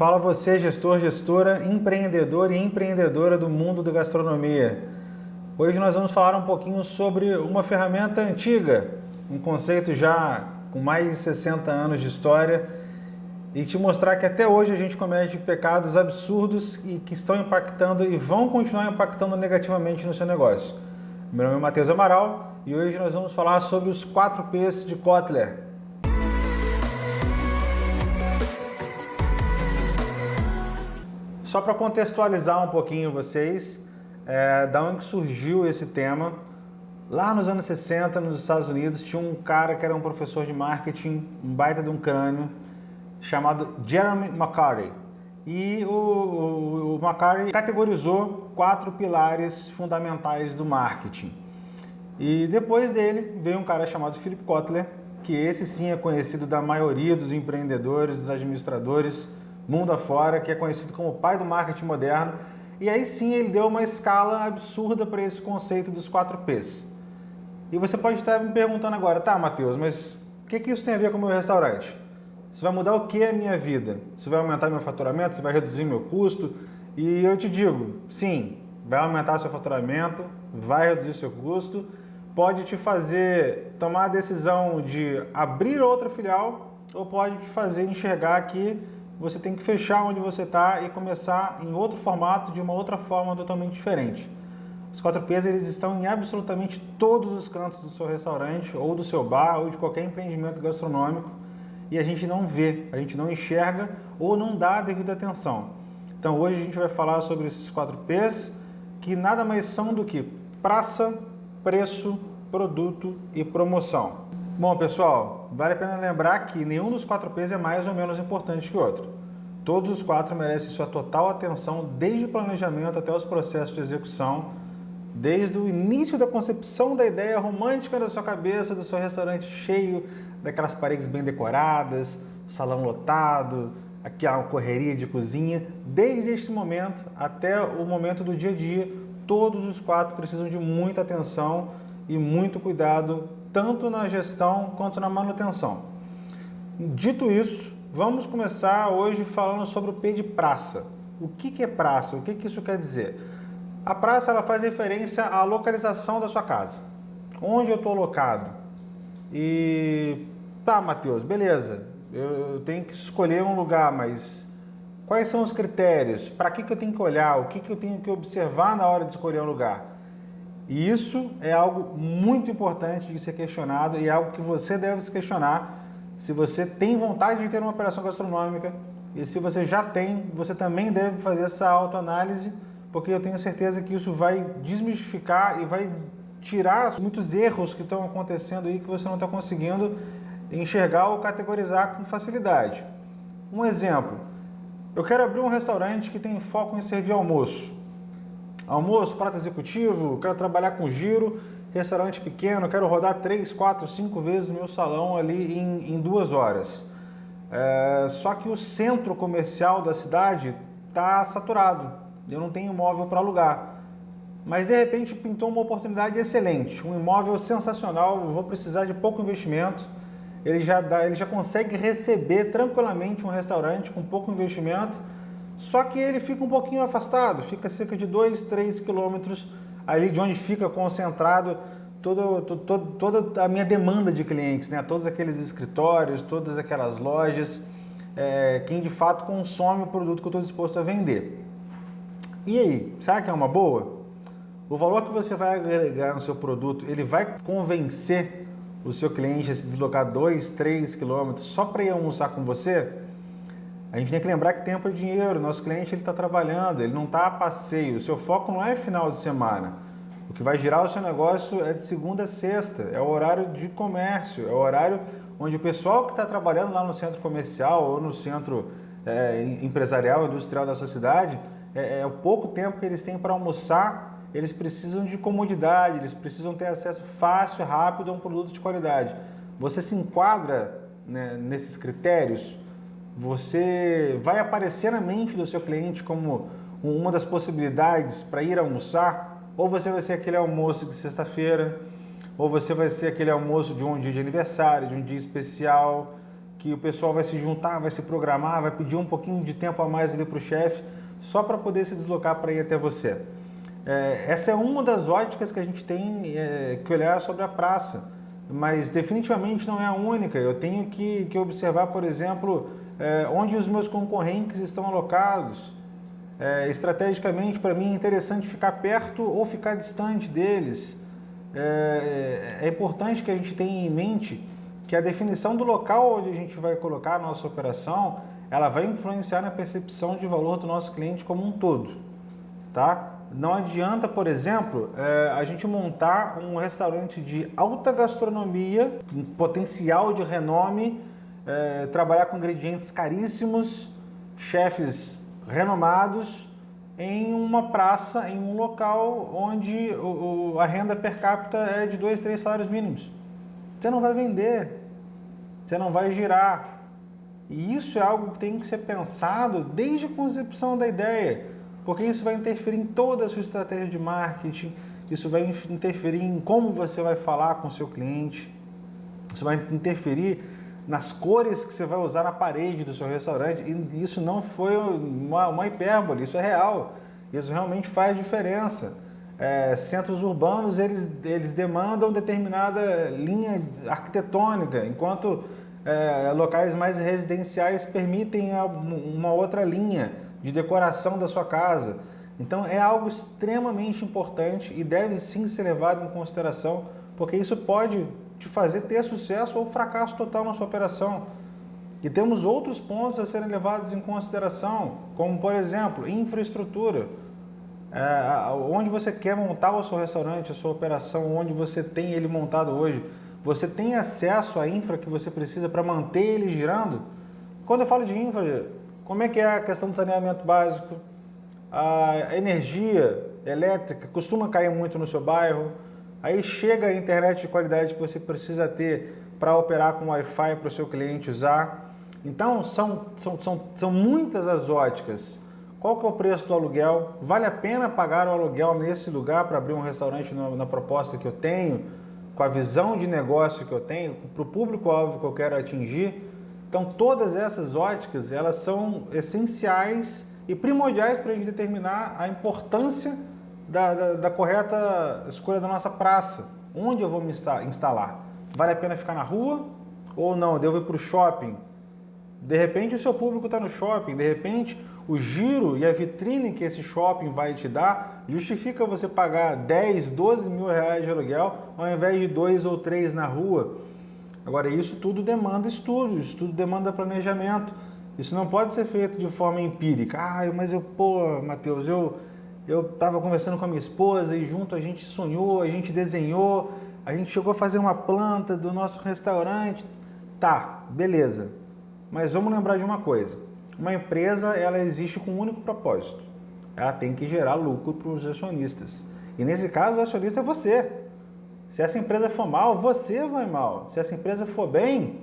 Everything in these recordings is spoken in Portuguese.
Fala você, gestor, gestora, empreendedor e empreendedora do mundo da gastronomia. Hoje nós vamos falar um pouquinho sobre uma ferramenta antiga, um conceito já com mais de 60 anos de história e te mostrar que até hoje a gente comete pecados absurdos e que estão impactando e vão continuar impactando negativamente no seu negócio. Meu nome é Matheus Amaral e hoje nós vamos falar sobre os 4 P's de Kotler. Só para contextualizar um pouquinho vocês, da onde surgiu esse tema, lá nos anos 60, nos Estados Unidos, tinha um cara que era um professor de marketing, um baita de um crânio, chamado Jeremy McCarty. E o McCarty categorizou 4 pilares fundamentais do marketing. E depois dele veio um cara chamado Philip Kotler, que esse sim é conhecido da maioria dos empreendedores, dos administradores, mundo afora, que é conhecido como o pai do marketing moderno. E aí sim ele deu uma escala absurda para esse conceito dos 4 P's. E você pode estar me perguntando agora, tá, Matheus, mas o que isso tem a ver com o meu restaurante? Isso vai mudar o que a minha vida? Isso vai aumentar meu faturamento? Isso vai reduzir meu custo? E eu te digo, sim, vai aumentar seu faturamento, vai reduzir seu custo, pode te fazer tomar a decisão de abrir outra filial ou pode te fazer enxergar que você tem que fechar onde você está e começar em outro formato, de uma outra forma totalmente diferente. Os 4 P's eles estão em absolutamente todos os cantos do seu restaurante, ou do seu bar, ou de qualquer empreendimento gastronômico, e a gente não vê, a gente não enxerga ou não dá a devida atenção. Então hoje a gente vai falar sobre esses 4 P's, que nada mais são do que praça, preço, produto e promoção. Bom, pessoal, vale a pena lembrar que nenhum dos 4 P's é mais ou menos importante que o outro. Todos os 4 merecem sua total atenção, desde o planejamento até os processos de execução, desde o início da concepção da ideia romântica da sua cabeça, do seu restaurante cheio, daquelas paredes bem decoradas, salão lotado, aquela correria de cozinha. Desde este momento até o momento do dia a dia, todos os 4 precisam de muita atenção e muito cuidado, tanto na gestão quanto na manutenção. Dito isso, vamos começar hoje falando sobre o P de praça. O que é praça? O que isso quer dizer? A praça ela faz referência à localização da sua casa. Onde eu estou alocado? E tá, Matheus, beleza, eu tenho que escolher um lugar, mas quais são os critérios? Para que eu tenho que olhar? O que eu tenho que observar na hora de escolher um lugar? E isso é algo muito importante de ser questionado e é algo que você deve se questionar se você tem vontade de ter uma operação gastronômica e se você já tem, você também deve fazer essa autoanálise, porque eu tenho certeza que isso vai desmistificar e vai tirar muitos erros que estão acontecendo aí que você não está conseguindo enxergar ou categorizar com facilidade. Um exemplo, eu quero abrir um restaurante que tem foco em servir almoço. Almoço, prato executivo, quero trabalhar com giro, restaurante pequeno, quero rodar 3, 4, 5 vezes o meu salão ali em 2 horas. Só que o centro comercial da cidade está saturado, eu não tenho imóvel para alugar. Mas de repente pintou uma oportunidade excelente, um imóvel sensacional, eu vou precisar de pouco investimento, ele já consegue receber tranquilamente um restaurante com pouco investimento. Só que ele fica um pouquinho afastado, fica cerca de 2, 3 quilômetros ali de onde fica concentrado toda a minha demanda de clientes, né? Todos aqueles escritórios, todas aquelas lojas, quem de fato consome o produto que eu estou disposto a vender. E aí, será que é uma boa? O valor que você vai agregar no seu produto, ele vai convencer o seu cliente a se deslocar 2, 3 quilômetros só para ir almoçar com você? A gente tem que lembrar que tempo é dinheiro, nosso cliente está trabalhando, ele não está a passeio, o seu foco não é final de semana. O que vai girar o seu negócio é de segunda a sexta, é o horário de comércio, é o horário onde o pessoal que está trabalhando lá no centro comercial ou no centro empresarial, industrial da sua cidade, é o pouco tempo que eles têm para almoçar, eles precisam de comodidade, eles precisam ter acesso fácil, rápido a um produto de qualidade. Você se enquadra, né, nesses critérios? Você vai aparecer na mente do seu cliente como uma das possibilidades para ir almoçar? Ou você vai ser aquele almoço de sexta-feira, ou você vai ser aquele almoço de um dia de aniversário, de um dia especial, que o pessoal vai se juntar, vai se programar, vai pedir um pouquinho de tempo a mais ali para o chefe, só para poder se deslocar para ir até você. Essa é uma das óticas que a gente tem que olhar sobre a praça, mas definitivamente não é a única. Eu tenho que observar, por exemplo, onde os meus concorrentes estão alocados. Estrategicamente, para mim, é interessante ficar perto ou ficar distante deles. É importante que a gente tenha em mente que a definição do local onde a gente vai colocar a nossa operação, ela vai influenciar na percepção de valor do nosso cliente como um todo, tá? Não adianta, por exemplo, a gente montar um restaurante de alta gastronomia, um potencial de renome, trabalhar com ingredientes caríssimos, chefes renomados, em uma praça, em um local onde a renda per capita é de 2, 3 salários mínimos. Você não vai vender, você não vai girar. E isso é algo que tem que ser pensado desde a concepção da ideia, porque isso vai interferir em toda a sua estratégia de marketing, isso vai interferir em como você vai falar com o seu cliente, isso vai interferir nas cores que você vai usar na parede do seu restaurante. E isso não foi uma hipérbole, isso é real, isso realmente faz diferença. Centros urbanos, eles demandam determinada linha arquitetônica, enquanto locais mais residenciais permitem uma outra linha de decoração da sua casa. Então é algo extremamente importante e deve sim ser levado em consideração, porque isso pode te fazer ter sucesso ou fracasso total na sua operação. E temos outros pontos a serem levados em consideração, como por exemplo, infraestrutura. Onde você quer montar o seu restaurante, a sua operação, onde você tem ele montado hoje, você tem acesso à infra que você precisa para manter ele girando? Quando eu falo de infra, como é que é a questão do saneamento básico? A energia elétrica costuma cair muito no seu bairro. Aí chega a internet de qualidade que você precisa ter para operar com Wi-Fi para o seu cliente usar. Então, são muitas as óticas. Qual que é o preço do aluguel? Vale a pena pagar o aluguel nesse lugar para abrir um restaurante na proposta que eu tenho, com a visão de negócio que eu tenho, para o público-alvo que eu quero atingir? Então, todas essas óticas, elas são essenciais e primordiais para a gente determinar a importância da correta escolha da nossa praça. Onde eu vou me instalar? Vale a pena ficar na rua ou não? Eu devo ir para o shopping? De repente o seu público está no shopping, de repente o giro e a vitrine que esse shopping vai te dar justifica você pagar 10, 12 mil reais de aluguel ao invés de 2 ou 3 na rua. Agora, isso tudo demanda estudos, isso tudo demanda planejamento. Isso não pode ser feito de forma empírica. Mas Matheus, eu estava conversando com a minha esposa e junto a gente sonhou, a gente desenhou, a gente chegou a fazer uma planta do nosso restaurante. Tá, beleza. Mas vamos lembrar de uma coisa. Uma empresa, ela existe com um único propósito. Ela tem que gerar lucro para os acionistas. E nesse caso, o acionista é você. Se essa empresa for mal, você vai mal. Se essa empresa for bem,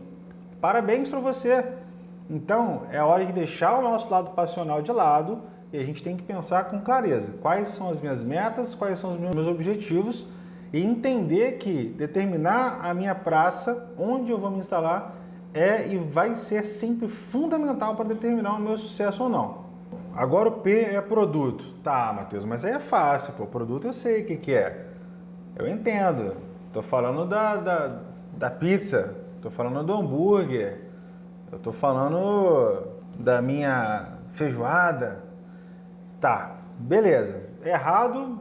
parabéns para você. Então, é hora de deixar o nosso lado passional de lado e a gente tem que pensar com clareza quais são as minhas metas, quais são os meus objetivos e entender que determinar a minha praça, onde eu vou me instalar, e vai ser sempre fundamental para determinar o meu sucesso ou não. Agora o P é produto. Tá, Matheus, mas aí é fácil, pô. Produto eu sei o que é. Eu entendo. Tô falando da pizza, tô falando do hambúrguer, eu tô falando da minha feijoada. Tá, beleza. Errado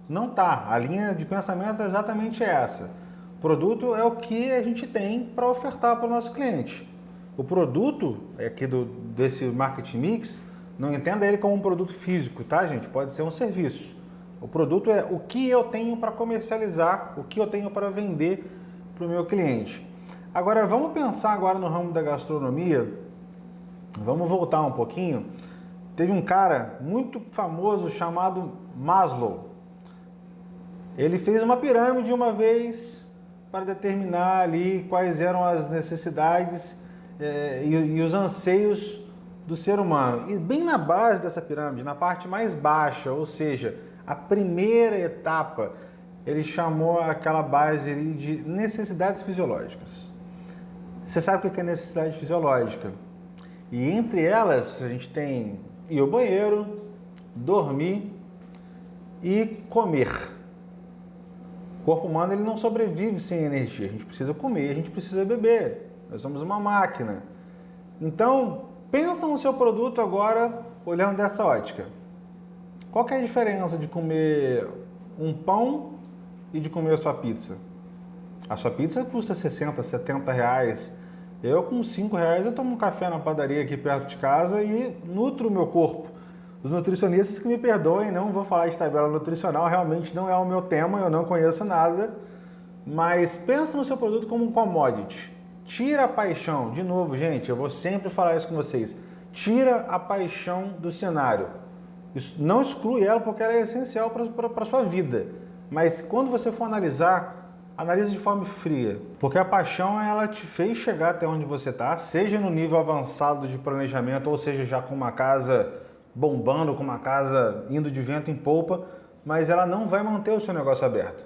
não tá. A linha de pensamento é exatamente essa. O produto é o que a gente tem para ofertar para o nosso cliente. O produto aqui desse marketing mix, não entenda ele como um produto físico, tá, gente? Pode ser um serviço. O produto é o que eu tenho para comercializar, o que eu tenho para vender para o meu cliente. Agora, vamos pensar agora no ramo da gastronomia. Vamos voltar um pouquinho. Teve um cara muito famoso chamado Maslow. Ele fez uma pirâmide uma vez para determinar ali quais eram as necessidades e os anseios do ser humano. E bem na base dessa pirâmide, na parte mais baixa, ou seja, a primeira etapa, ele chamou aquela base ali de necessidades fisiológicas. Você sabe o que é necessidade fisiológica. E entre elas, a gente tem ir ao banheiro, dormir e comer. O corpo humano ele não sobrevive sem energia. A gente precisa comer, a gente precisa beber. Nós somos uma máquina. Então, pensa no seu produto agora, olhando dessa ótica. Qual que é a diferença de comer um pão e de comer a sua pizza? A sua pizza custa 60, 70 reais. Eu, com 5 reais, eu tomo um café na padaria aqui perto de casa e nutro o meu corpo. Os nutricionistas que me perdoem, não vou falar de tabela nutricional, realmente não é o meu tema, eu não conheço nada. Mas pensa no seu produto como um commodity. Tira a paixão. De novo, gente, eu vou sempre falar isso com vocês. Tira a paixão do cenário. Isso não exclui ela porque ela é essencial para a sua vida. Mas quando você for analisar, analise de forma fria. Porque a paixão, ela te fez chegar até onde você está, seja no nível avançado de planejamento, ou seja, já com uma casa bombando, com uma casa indo de vento em polpa, mas ela não vai manter o seu negócio aberto.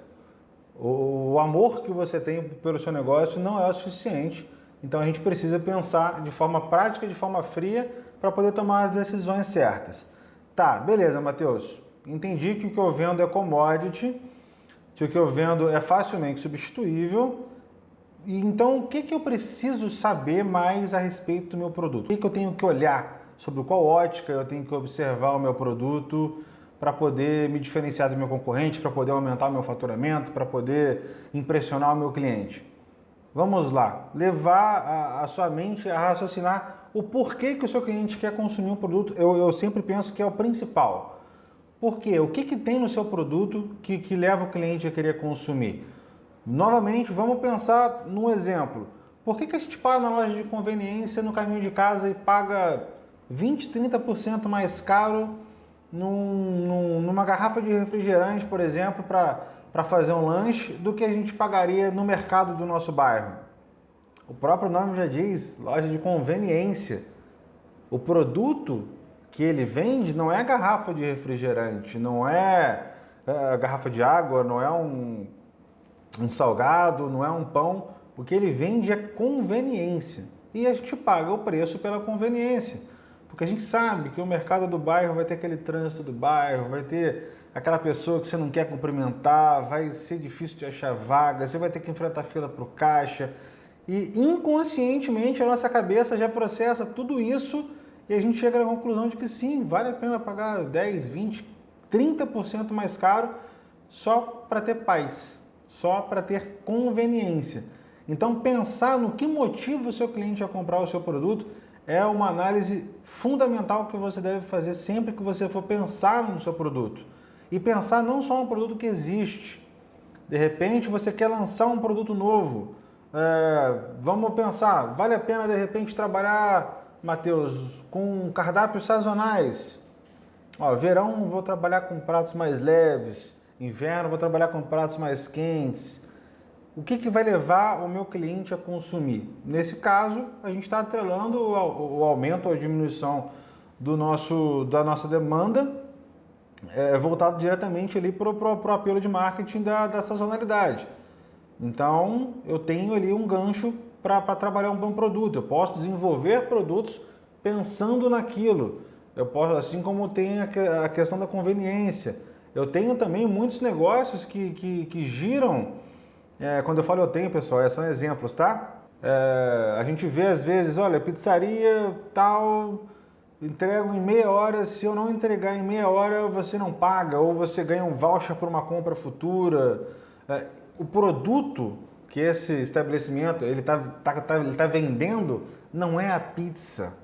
O amor que você tem pelo seu negócio não é o suficiente, então a gente precisa pensar de forma prática, de forma fria, para poder tomar as decisões certas. Tá, beleza, Matheus, entendi que o que eu vendo é commodity, que o que eu vendo é facilmente substituível, e então o que eu preciso saber mais a respeito do meu produto? O que eu tenho que olhar? Sobre qual ótica eu tenho que observar o meu produto para poder me diferenciar do meu concorrente, para poder aumentar o meu faturamento, para poder impressionar o meu cliente. Vamos lá, levar a sua mente a raciocinar o porquê que o seu cliente quer consumir um produto. Eu sempre penso que é o principal. Por quê? O que tem no seu produto que leva o cliente a querer consumir? Novamente, vamos pensar num exemplo. Por que a gente para na loja de conveniência no caminho de casa e paga 20, 30% mais caro numa garrafa de refrigerante, por exemplo, para fazer um lanche, do que a gente pagaria no mercado do nosso bairro? O próprio nome já diz, loja de conveniência. O produto que ele vende não é a garrafa de refrigerante, não é a garrafa de água, não é um salgado, não é um pão. O que ele vende é conveniência. E a gente paga o preço pela conveniência. Porque a gente sabe que o mercado do bairro vai ter aquele trânsito do bairro, vai ter aquela pessoa que você não quer cumprimentar, vai ser difícil de achar vaga, você vai ter que enfrentar fila para o caixa. E inconscientemente a nossa cabeça já processa tudo isso e a gente chega à conclusão de que sim, vale a pena pagar 10, 20, 30% mais caro só para ter paz, só para ter conveniência. Então pensar no que motiva o seu cliente a comprar o seu produto é uma análise fundamental que você deve fazer sempre que você for pensar no seu produto. E pensar não só um produto que existe. De repente você quer lançar um produto novo. Vamos pensar, vale a pena de repente trabalhar, Matheus, com cardápios sazonais? Verão vou trabalhar com pratos mais leves, inverno vou trabalhar com pratos mais quentes. O que vai levar o meu cliente a consumir? Nesse caso, a gente está atrelando o aumento ou a diminuição da nossa demanda voltado diretamente ali para o apelo de marketing da sazonalidade. Então, eu tenho ali um gancho para trabalhar um bom produto. Eu posso desenvolver produtos pensando naquilo. Eu posso, assim como tem a questão da conveniência. Eu tenho também muitos negócios que giram. Quando eu falo eu tenho, pessoal, são exemplos, tá? A gente vê às vezes, olha, pizzaria tal, entrego em meia hora, se eu não entregar em meia hora, você não paga, ou você ganha um voucher para uma compra futura. O produto que esse estabelecimento ele tá vendendo não é a pizza.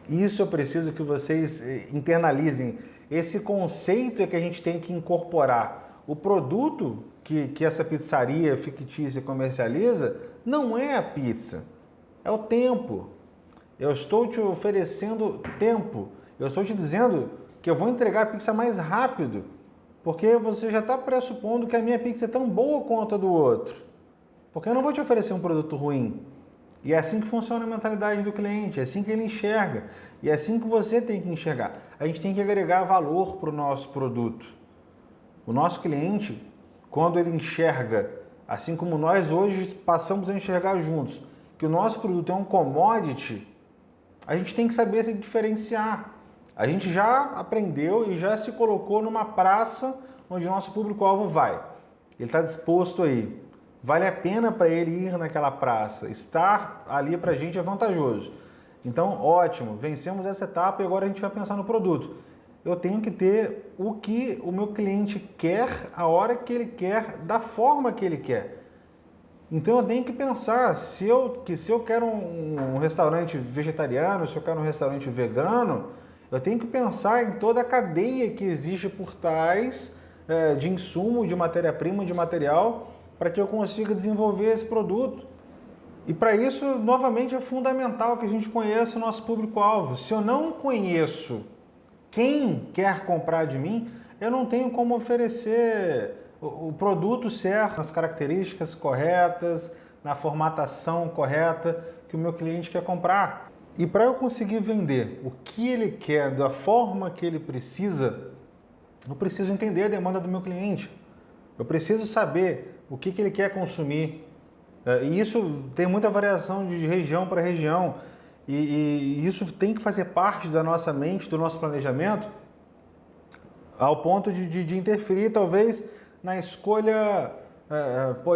Isso eu preciso que vocês internalizem. Esse conceito é que a gente tem que incorporar. O produto que essa pizzaria fictícia comercializa não é a pizza, é o tempo. Eu estou te oferecendo tempo. Eu estou te dizendo que eu vou entregar a pizza mais rápido, porque você já está pressupondo que a minha pizza é tão boa quanto a do outro. Porque eu não vou te oferecer um produto ruim. E é assim que funciona a mentalidade do cliente, é assim que ele enxerga. E é assim que você tem que enxergar. A gente tem que agregar valor para o nosso produto. O nosso cliente, quando ele enxerga, assim como nós hoje passamos a enxergar juntos, que o nosso produto é um commodity, a gente tem que saber se diferenciar. A gente já aprendeu e já se colocou numa praça onde o nosso público-alvo vai. Ele está disposto aí. Vale a pena para ele ir naquela praça. Estar ali para a gente é vantajoso. Então, ótimo, vencemos essa etapa e agora a gente vai pensar no produto. Eu tenho que ter o que o meu cliente quer, a hora que ele quer, da forma que ele quer. Então eu tenho que pensar, se eu quero um restaurante vegetariano, se eu quero um restaurante vegano, eu tenho que pensar em toda a cadeia que existe por trás de insumo, de matéria-prima, de material, para que eu consiga desenvolver esse produto. E para isso, novamente, é fundamental que a gente conheça o nosso público-alvo. Se eu não conheço quem quer comprar de mim, eu não tenho como oferecer o produto certo, nas características corretas, na formatação correta que o meu cliente quer comprar. E para eu conseguir vender o que ele quer, da forma que ele precisa, eu preciso entender a demanda do meu cliente. Eu preciso saber o que ele quer consumir. E isso tem muita variação de região para região. E isso tem que fazer parte da nossa mente, do nosso planejamento, ao ponto de interferir, talvez, na escolha.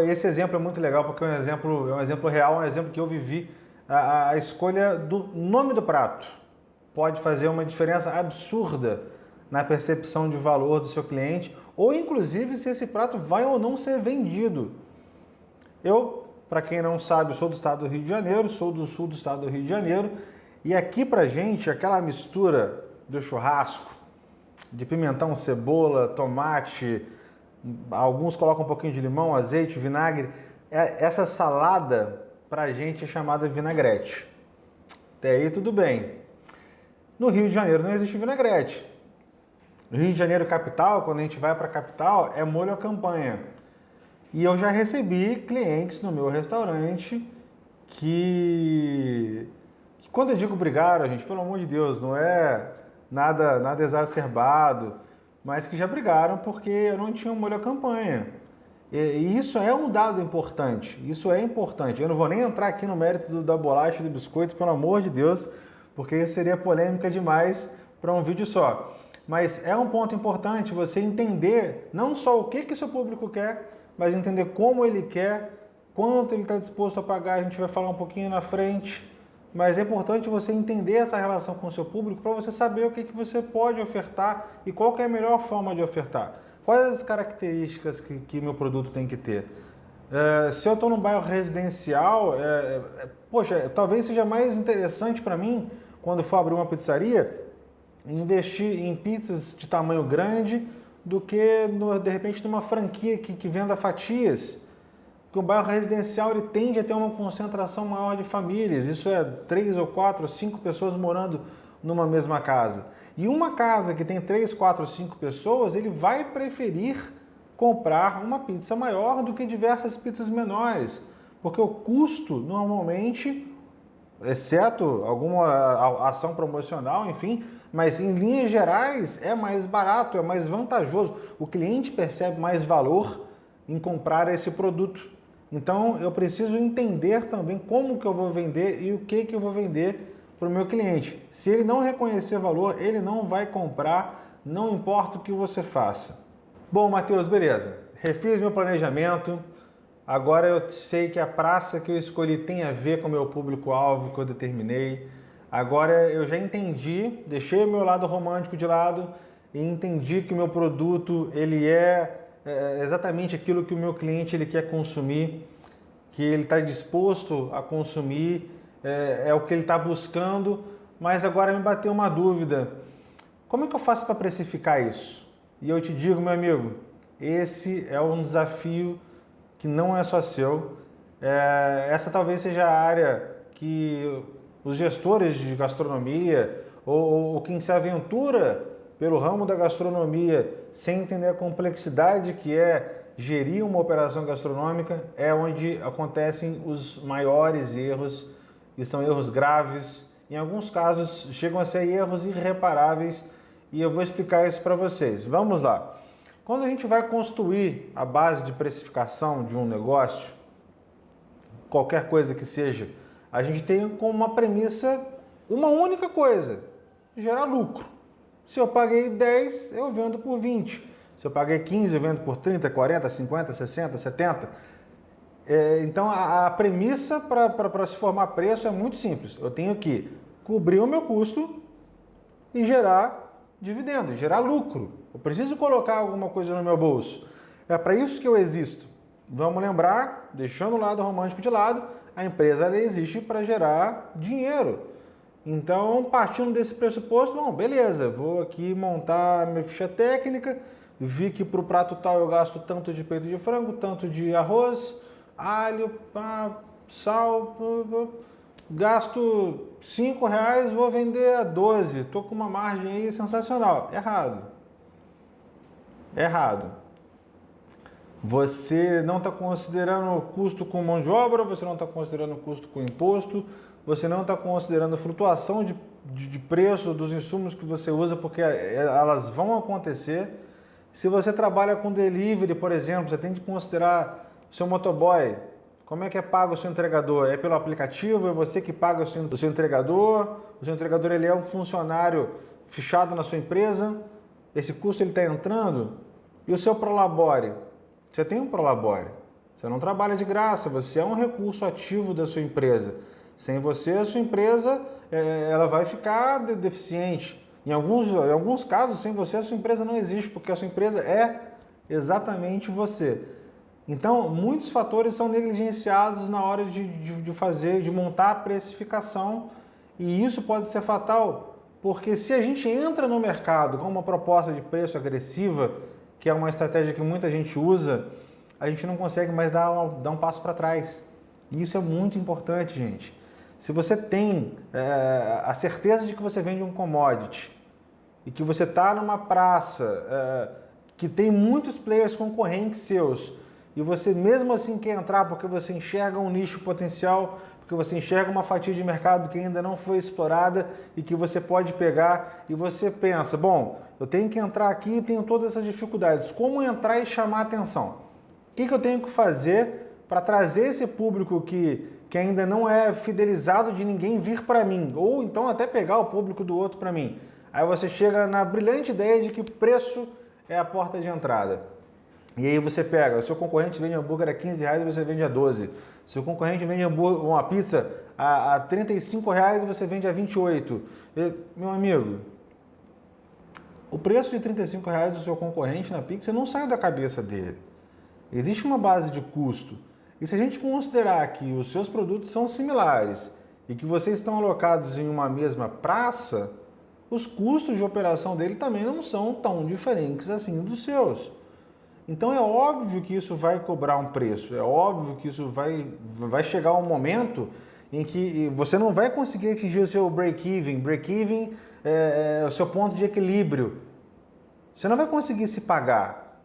Esse exemplo é muito legal, porque é um exemplo real, um exemplo que eu vivi. A escolha do nome do prato pode fazer uma diferença absurda na percepção de valor do seu cliente, ou inclusive se esse prato vai ou não ser vendido. Eu, para quem não sabe, sou do estado do Rio de Janeiro, sou do sul do estado do Rio de Janeiro, e aqui pra gente, aquela mistura do churrasco, de pimentão, cebola, tomate, alguns colocam um pouquinho de limão, azeite, vinagre, essa salada pra gente é chamada vinagrete. Até aí tudo bem. No Rio de Janeiro não existe vinagrete. No Rio de Janeiro capital, quando a gente vai para a capital, é molho à campanha. E eu já recebi clientes no meu restaurante que quando eu digo brigaram, gente, pelo amor de Deus, não é nada exacerbado, mas que já brigaram porque eu não tinha um molho à campanha. E isso é um dado importante, isso é importante. Eu não vou nem entrar aqui no mérito da bolacha e do biscoito, pelo amor de Deus, porque isso seria polêmica demais para um vídeo só. Mas é um ponto importante você entender não só o que seu público quer, mas entender como ele quer, quanto ele está disposto a pagar, a gente vai falar um pouquinho na frente. Mas é importante você entender essa relação com o seu público para você saber o que você pode ofertar e qual que é a melhor forma de ofertar. Quais as características que meu produto tem que ter? Se eu estou num bairro residencial, poxa, talvez seja mais interessante para mim, quando for abrir uma pizzaria, investir em pizzas de tamanho grande do que, de repente, numa franquia que venda fatias. Porque o bairro residencial ele tende a ter uma concentração maior de famílias. Isso é 3 ou 4 ou 5 pessoas morando numa mesma casa. E uma casa que tem 3, 4 ou 5 pessoas, ele vai preferir comprar uma pizza maior do que diversas pizzas menores. Porque o custo, normalmente, exceto alguma ação promocional, enfim, mas em linhas gerais é mais barato, é mais vantajoso. O cliente percebe mais valor em comprar esse produto. Então eu preciso entender também como que eu vou vender e o que eu vou vender para o meu cliente. Se ele não reconhecer valor, ele não vai comprar, não importa o que você faça. Bom, Matheus, beleza. Refiz meu planejamento. Agora eu sei que a praça que eu escolhi tem a ver com o meu público-alvo que eu determinei. Agora eu já entendi, deixei o meu lado romântico de lado e entendi que o meu produto ele é exatamente aquilo que o meu cliente ele quer consumir, que ele está disposto a consumir, é o que ele está buscando. Mas agora me bateu uma dúvida. Como é que eu faço para precificar isso? E eu te digo, meu amigo, esse é um desafio que não é só seu. Essa talvez seja a área que os gestores de gastronomia ou quem se aventura pelo ramo da gastronomia sem entender a complexidade que é gerir uma operação gastronômica, é onde acontecem os maiores erros, e são erros graves. Em alguns casos chegam a ser erros irreparáveis e eu vou explicar isso para vocês. Vamos lá. Quando a gente vai construir a base de precificação de um negócio, qualquer coisa que seja, A gente tem como uma premissa uma única coisa, gerar lucro. Se eu paguei 10, eu vendo por 20. Se eu paguei 15, eu vendo por 30, 40, 50, 60, 70. Então a premissa para se formar preço é muito simples. Eu tenho que cobrir o meu custo e gerar dividendo, gerar lucro. Eu preciso colocar alguma coisa no meu bolso. É para isso que eu existo. Vamos lembrar, deixando o lado romântico de lado, a empresa ela existe para gerar dinheiro. Então, partindo desse pressuposto, bom, beleza, vou aqui montar minha ficha técnica, vi que para o prato tal eu gasto tanto de peito de frango, tanto de arroz, alho, sal, gasto R$5, vou vender a 12, estou com uma margem aí sensacional. Errado. Errado. Você não está considerando o custo com mão de obra, você não está considerando o custo com imposto, você não está considerando a flutuação de preço dos insumos que você usa, porque elas vão acontecer. Se você trabalha com delivery, por exemplo, você tem que considerar o seu motoboy. Como é que é pago o seu entregador? É pelo aplicativo? É você que paga o seu entregador? O seu entregador ele é um funcionário fichado na sua empresa? Esse custo ele está entrando? E o seu prolabore? Você tem um prolabore. Você não trabalha de graça, você é um recurso ativo da sua empresa. Sem você, a sua empresa ela vai ficar deficiente. Em alguns casos, sem você, a sua empresa não existe, porque a sua empresa é exatamente você. Então, muitos fatores são negligenciados na hora de montar a precificação, e isso pode ser fatal, porque se a gente entra no mercado com uma proposta de preço agressiva, que é uma estratégia que muita gente usa, a gente não consegue mais dar um passo para trás. E isso é muito importante, gente. Se você tem a certeza de que você vende um commodity e que você está numa praça que tem muitos players concorrentes seus e você mesmo assim quer entrar porque você enxerga um nicho potencial, porque você enxerga uma fatia de mercado que ainda não foi explorada e que você pode pegar e você pensa, bom, eu tenho que entrar aqui e tenho todas essas dificuldades. Como entrar e chamar a atenção? O que eu tenho que fazer para trazer esse público que ainda não é fidelizado de ninguém vir para mim? Ou então até pegar o público do outro para mim. Aí você chega na brilhante ideia de que preço é a porta de entrada. E aí você pega, o seu concorrente vende hambúrguer a R$15 e você vende a 12. Seu concorrente vende uma pizza a R$35 e você vende a 28. Meu amigo, o preço de R$35 do seu concorrente na pizza não sai da cabeça dele. Existe uma base de custo. E se a gente considerar que os seus produtos são similares e que vocês estão alocados em uma mesma praça, os custos de operação dele também não são tão diferentes assim dos seus. Então é óbvio que isso vai cobrar um preço, é óbvio que isso vai chegar um momento em que você não vai conseguir atingir o seu break-even. Break-even é o seu ponto de equilíbrio. Você não vai conseguir se pagar.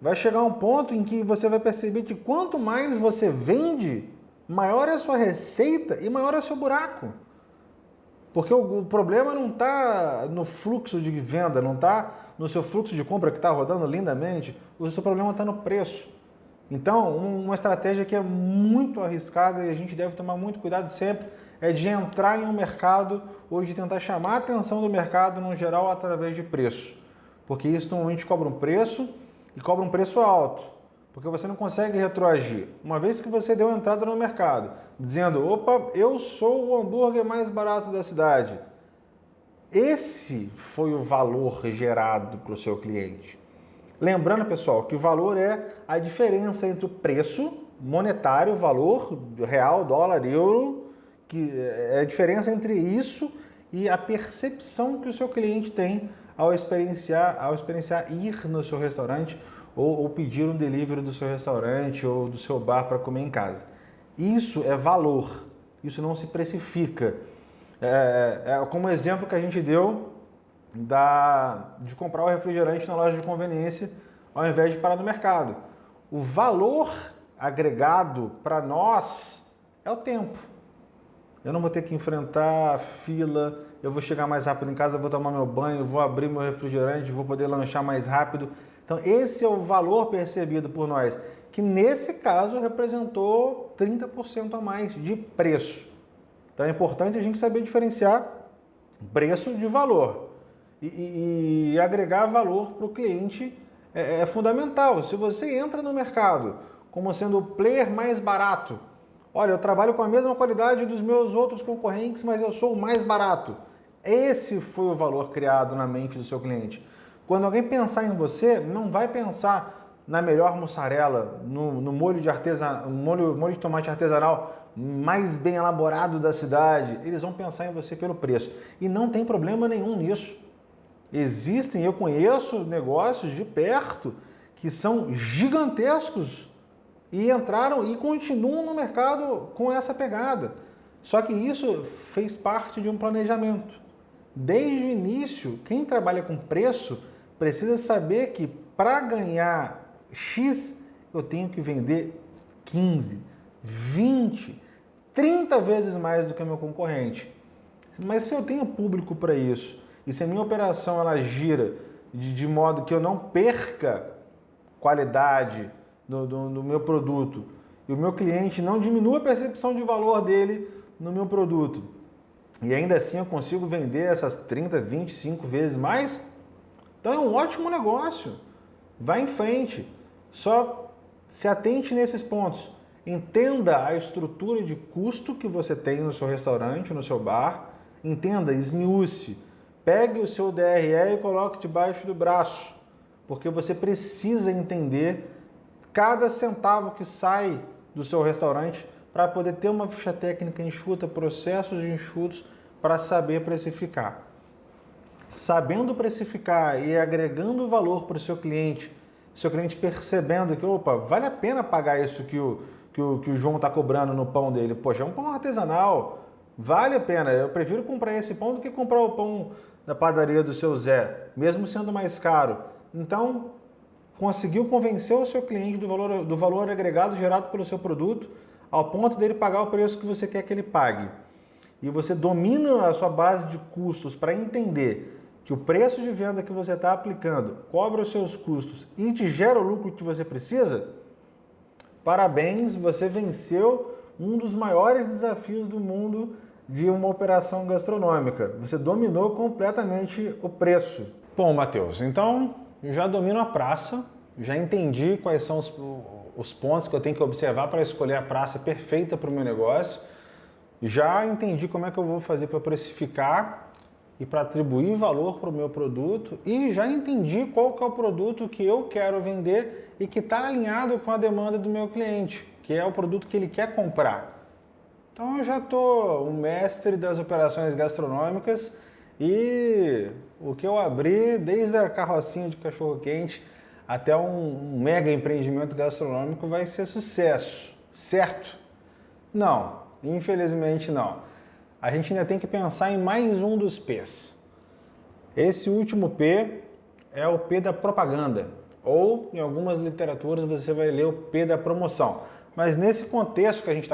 Vai chegar um ponto em que você vai perceber que quanto mais você vende, maior é a sua receita e maior é o seu buraco. Porque o problema não está no fluxo de venda, não está no seu fluxo de compra que está rodando lindamente, o seu problema está no preço. Então, uma estratégia que é muito arriscada e a gente deve tomar muito cuidado sempre é de entrar em um mercado ou de tentar chamar a atenção do mercado no geral através de preço. Porque isso normalmente cobra um preço e cobra um preço alto. Porque você não consegue retroagir. Uma vez que você deu entrada no mercado, dizendo, opa, eu sou o hambúrguer mais barato da cidade. Esse foi o valor gerado para o seu cliente. Lembrando, pessoal, que o valor é a diferença entre o preço monetário, valor real, dólar, euro, que é a diferença entre isso e a percepção que o seu cliente tem ao experienciar ir no seu restaurante ou pedir um delivery do seu restaurante ou do seu bar para comer em casa. Isso é valor, isso não se precifica. Como exemplo que a gente deu de comprar o refrigerante na loja de conveniência ao invés de parar no mercado. O valor agregado para nós é o tempo. Eu não vou ter que enfrentar fila, eu vou chegar mais rápido em casa, vou tomar meu banho, vou abrir meu refrigerante, vou poder lanchar mais rápido. Então esse é o valor percebido por nós, que nesse caso representou 30% a mais de preço. Então é importante a gente saber diferenciar preço de valor. E agregar valor para o cliente é fundamental. Se você entra no mercado como sendo o player mais barato, olha, eu trabalho com a mesma qualidade dos meus outros concorrentes, mas eu sou o mais barato. Esse foi o valor criado na mente do seu cliente. Quando alguém pensar em você, não vai pensar na melhor mussarela, no molho de tomate artesanal mais bem elaborado da cidade. Eles vão pensar em você pelo preço. E não tem problema nenhum nisso. Existem, eu conheço negócios de perto que são gigantescos e entraram e continuam no mercado com essa pegada. Só que isso fez parte de um planejamento. Desde o início, quem trabalha com preço precisa saber que para ganhar X, eu tenho que vender 15, 20, 30 vezes mais do que o meu concorrente. Mas se eu tenho público para isso, e se a minha operação ela gira de modo que eu não perca qualidade no meu produto, e o meu cliente não diminua a percepção de valor dele no meu produto, e ainda assim eu consigo vender essas 30, 25 vezes mais, então é um ótimo negócio. Vai em frente. Só se atente nesses pontos. Entenda a estrutura de custo que você tem no seu restaurante, no seu bar. Entenda, esmiúce. Pegue o seu DRE e coloque debaixo do braço, porque você precisa entender cada centavo que sai do seu restaurante para poder ter uma ficha técnica enxuta, processos enxutos para saber precificar. Sabendo precificar e agregando valor para o seu cliente percebendo que, opa, vale a pena pagar isso que o João está cobrando no pão dele. Poxa, é um pão artesanal, vale a pena. Eu prefiro comprar esse pão do que comprar o pão da padaria do seu Zé, mesmo sendo mais caro. Então, conseguiu convencer o seu cliente do valor agregado gerado pelo seu produto, ao ponto dele pagar o preço que você quer que ele pague. E você domina a sua base de custos para entender que o preço de venda que você está aplicando cobra os seus custos e te gera o lucro que você precisa, parabéns, você venceu um dos maiores desafios do mundo de uma operação gastronômica. Você dominou completamente o preço. Bom, Matheus, então eu já domino a praça, já entendi quais são os pontos que eu tenho que observar para escolher a praça perfeita para o meu negócio, já entendi como é que eu vou fazer para precificar e para atribuir valor para o meu produto e já entendi qual que é o produto que eu quero vender e que está alinhado com a demanda do meu cliente, que é o produto que ele quer comprar. Então eu já estou um mestre das operações gastronômicas e o que eu abri, desde a carrocinha de cachorro-quente até um mega empreendimento gastronômico, vai ser sucesso, certo? Não, infelizmente não. A gente ainda tem que pensar em mais um dos P's. Esse último P é o P da propaganda, ou em algumas literaturas você vai ler o P da promoção. Mas nesse contexto que a gente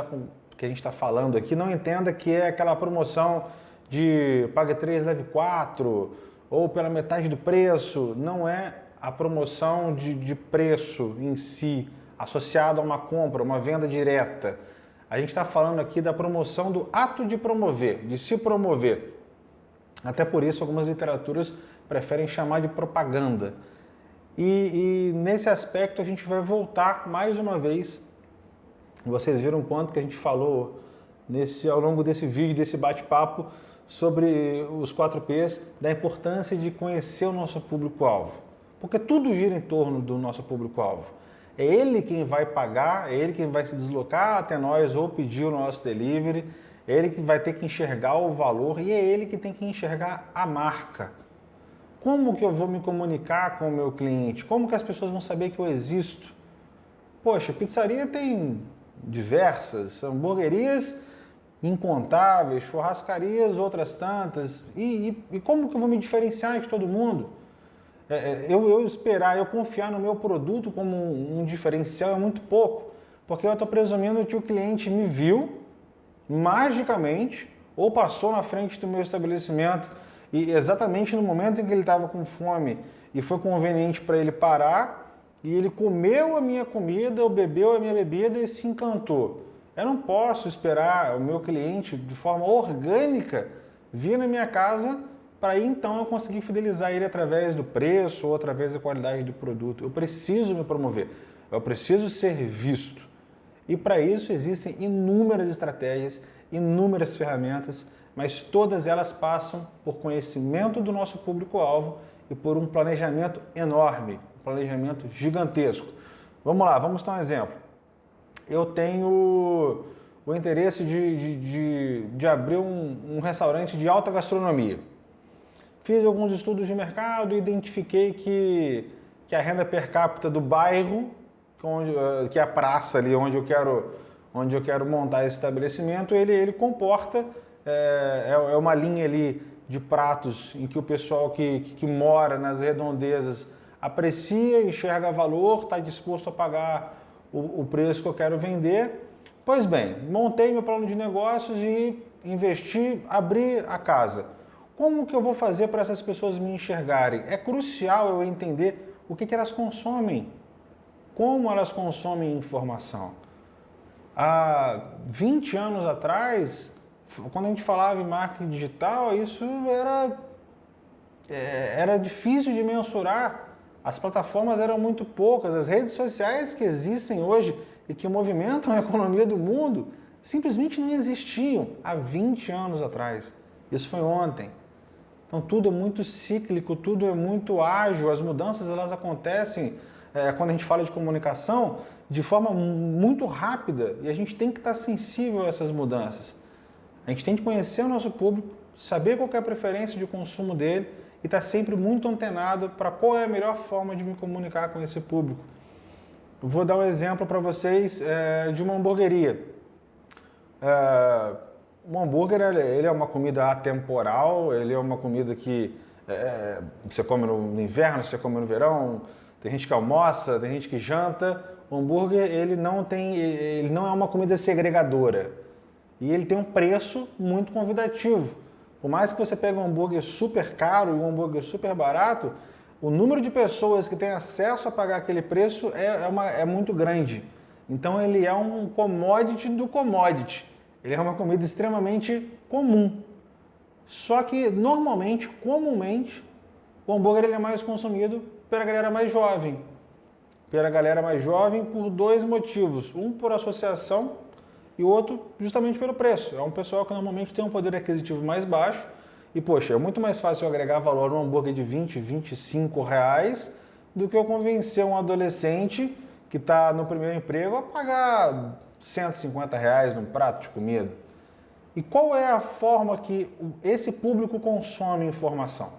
está falando aqui, não entenda que é aquela promoção de pague 3, leve 4, ou pela metade do preço. Não é a promoção de preço em si, associado a uma compra, uma venda direta. A gente está falando aqui da promoção do ato de promover, de se promover. Até por isso, algumas literaturas preferem chamar de propaganda. E nesse aspecto a gente vai voltar mais uma vez. Vocês viram quanto que a gente falou ao longo desse vídeo, desse bate-papo, sobre os 4 P's, da importância de conhecer o nosso público-alvo. Porque tudo gira em torno do nosso público-alvo. É ele quem vai pagar, é ele quem vai se deslocar até nós ou pedir o nosso delivery, é ele que vai ter que enxergar o valor e é ele que tem que enxergar a marca. Como que eu vou me comunicar com o meu cliente? Como que as pessoas vão saber que eu existo? Poxa, pizzaria tem diversas, hamburguerias incontáveis, churrascarias outras tantas. E como que eu vou me diferenciar de todo mundo? Eu confiar no meu produto como um diferencial é muito pouco, porque eu estou presumindo que o cliente me viu magicamente ou passou na frente do meu estabelecimento e exatamente no momento em que ele estava com fome e foi conveniente para ele parar e ele comeu a minha comida ou bebeu a minha bebida e se encantou. Eu não posso esperar o meu cliente de forma orgânica vir na minha casa para aí então eu conseguir fidelizar ele através do preço ou através da qualidade do produto. Eu preciso me promover, eu preciso ser visto. E para isso existem inúmeras estratégias, inúmeras ferramentas, mas todas elas passam por conhecimento do nosso público-alvo e por um planejamento enorme, um planejamento gigantesco. Vamos lá, vamos dar um exemplo. Eu tenho o interesse de abrir um restaurante de alta gastronomia. Fiz alguns estudos de mercado e identifiquei que a renda per capita do bairro, que é a praça ali onde eu quero montar esse estabelecimento, ele comporta, é uma linha ali de pratos em que o pessoal que mora nas redondezas aprecia, enxerga valor, está disposto a pagar o preço que eu quero vender. Pois bem, montei meu plano de negócios e investi, abri a casa. Como que eu vou fazer para essas pessoas me enxergarem? É crucial eu entender o que elas consomem, como elas consomem informação. Há 20 anos atrás, quando a gente falava em marketing digital, isso era difícil de mensurar. As plataformas eram muito poucas, as redes sociais que existem hoje e que movimentam a economia do mundo simplesmente não existiam há 20 anos atrás. Isso foi ontem. Então tudo é muito cíclico, tudo é muito ágil, as mudanças elas acontecem, quando a gente fala de comunicação, de forma muito rápida e a gente tem que estar sensível a essas mudanças. A gente tem que conhecer o nosso público, saber qual é a preferência de consumo dele e estar sempre muito antenado para qual é a melhor forma de me comunicar com esse público. Eu vou dar um exemplo para vocês de uma hamburgueria. O hambúrguer ele é uma comida atemporal, ele é uma comida que você come no inverno, você come no verão, tem gente que almoça, tem gente que janta. O hambúrguer ele não é uma comida segregadora e ele tem um preço muito convidativo. Por mais que você pegue um hambúrguer super caro e um hambúrguer super barato, o número de pessoas que tem acesso a pagar aquele preço é muito grande. Então ele é um commodity do commodity. Ele é uma comida extremamente comum. Só que comumente, o hambúrguer ele é mais consumido pela galera mais jovem. Pela galera mais jovem por dois motivos. Um por associação e o outro justamente pelo preço. É um pessoal que normalmente tem um poder aquisitivo mais baixo e, poxa, é muito mais fácil eu agregar valor num hambúrguer de 20, 25 reais do que eu convencer um adolescente que está no primeiro emprego a pagar 150 reais num prato de comida. E qual é a forma que esse público consome informação?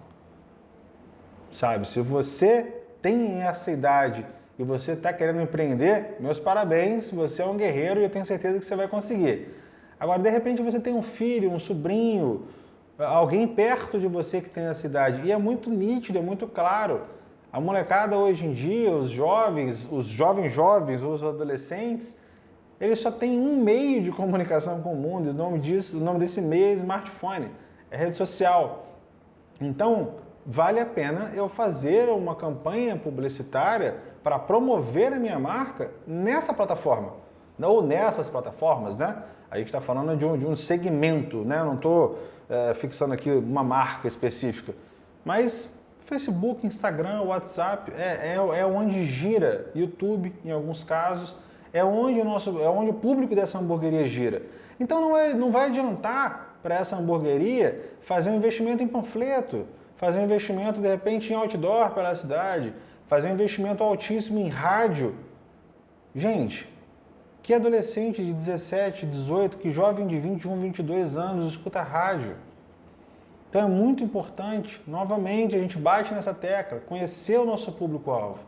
Sabe, se você tem essa idade e você está querendo empreender, meus parabéns, você é um guerreiro e eu tenho certeza que você vai conseguir. Agora, de repente, você tem um filho, um sobrinho, alguém perto de você que tem essa idade e é muito nítido, é muito claro. A molecada hoje em dia, os jovens, os adolescentes, eles só têm um meio de comunicação com o mundo, o nome desse meio é smartphone, é rede social. Então, vale a pena eu fazer uma campanha publicitária para promover a minha marca nessa plataforma, ou nessas plataformas, né? A gente está falando de um segmento, né? Eu não estou fixando aqui uma marca específica, mas Facebook, Instagram, WhatsApp, é onde gira, YouTube em alguns casos, é onde o público dessa hamburgueria gira. Então não vai adiantar para essa hamburgueria fazer um investimento em panfleto, fazer um investimento de repente em outdoor pela cidade, fazer um investimento altíssimo em rádio. Gente, que adolescente de 17, 18, que jovem de 21, 22 anos escuta rádio? Então é muito importante, novamente, a gente bate nessa tecla, conhecer o nosso público-alvo,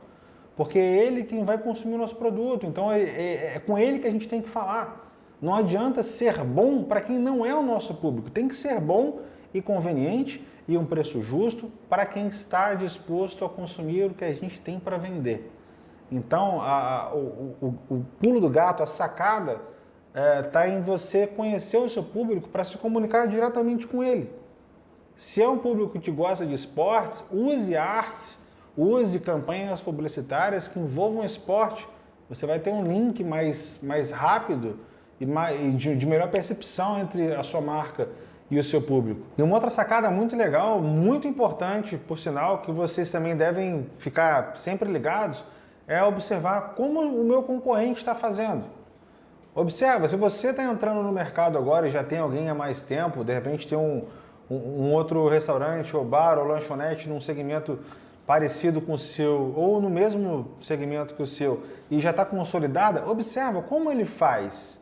porque é ele quem vai consumir o nosso produto, então é com ele que a gente tem que falar. Não adianta ser bom para quem não é o nosso público, tem que ser bom e conveniente e um preço justo para quem está disposto a consumir o que a gente tem para vender. Então, o pulo do gato, a sacada, está em você conhecer o seu público para se comunicar diretamente com ele. Se é um público que gosta de esportes, use artes, use campanhas publicitárias que envolvam esporte. Você vai ter um link mais rápido e de melhor percepção entre a sua marca e o seu público. E uma outra sacada muito legal, muito importante, por sinal, que vocês também devem ficar sempre ligados, é observar como o meu concorrente está fazendo. Observa, se você está entrando no mercado agora e já tem alguém há mais tempo, de repente tem um outro restaurante ou bar ou lanchonete num segmento parecido com o seu ou no mesmo segmento que o seu e já está consolidada, observa como ele faz.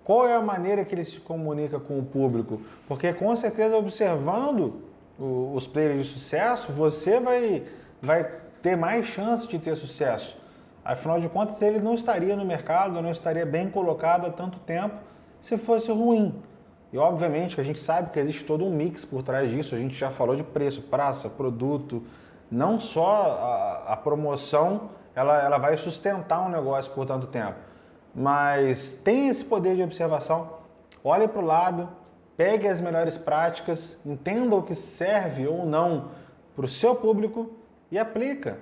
Qual é a maneira que ele se comunica com o público? Porque com certeza observando os players de sucesso, você vai ter mais chance de ter sucesso. Afinal de contas, ele não estaria no mercado, não estaria bem colocado há tanto tempo se fosse ruim. E obviamente que a gente sabe que existe todo um mix por trás disso, a gente já falou de preço, praça, produto, não só a promoção, ela vai sustentar um negócio por tanto tempo, mas tem esse poder de observação, olhe para o lado, pegue as melhores práticas, entenda o que serve ou não para o seu público e aplica.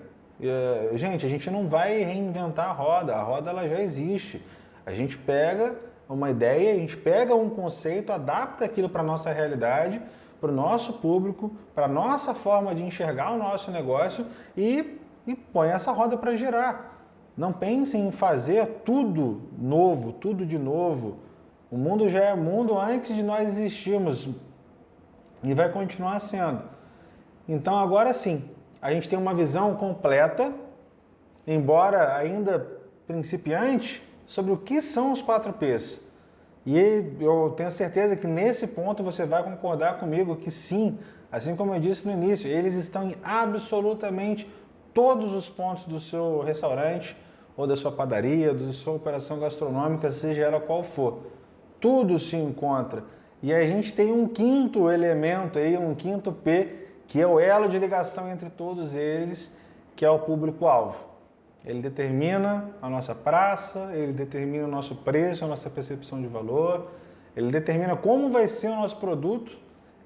Gente, a gente não vai reinventar a roda ela já existe. A gente pega uma ideia, a gente pega um conceito, adapta aquilo para a nossa realidade, para o nosso público, para a nossa forma de enxergar o nosso negócio e põe essa roda para girar. Não pense em fazer tudo novo, tudo de novo. O mundo já é mundo antes de nós existirmos e vai continuar sendo. Então agora sim, a gente tem uma visão completa, embora ainda principiante, sobre o que são os 4Ps. E eu tenho certeza que nesse ponto você vai concordar comigo que sim, assim como eu disse no início, eles estão em absolutamente todos os pontos do seu restaurante ou da sua padaria, da sua operação gastronômica, seja ela qual for. Tudo se encontra. E a gente tem um quinto elemento aí, um quinto P, que é o elo de ligação entre todos eles, que é o público-alvo. Ele determina a nossa praça, ele determina o nosso preço, a nossa percepção de valor, ele determina como vai ser o nosso produto,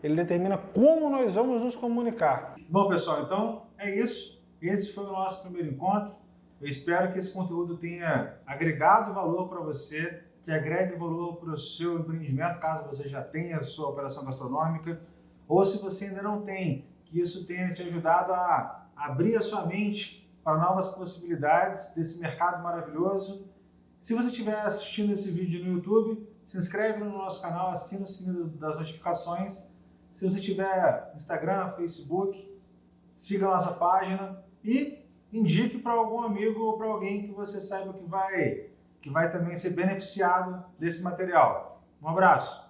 ele determina como nós vamos nos comunicar. Bom, pessoal, então é isso. Esse foi o nosso primeiro encontro. Eu espero que esse conteúdo tenha agregado valor para você, que agregue valor para o seu empreendimento, caso você já tenha a sua operação gastronômica, ou se você ainda não tem, que isso tenha te ajudado a abrir a sua mente para novas possibilidades desse mercado maravilhoso. Se você estiver assistindo esse vídeo no YouTube, se inscreve no nosso canal, assina o sininho das notificações. Se você tiver Instagram, Facebook, siga a nossa página e indique para algum amigo ou para alguém que você saiba que vai também ser beneficiado desse material. Um abraço!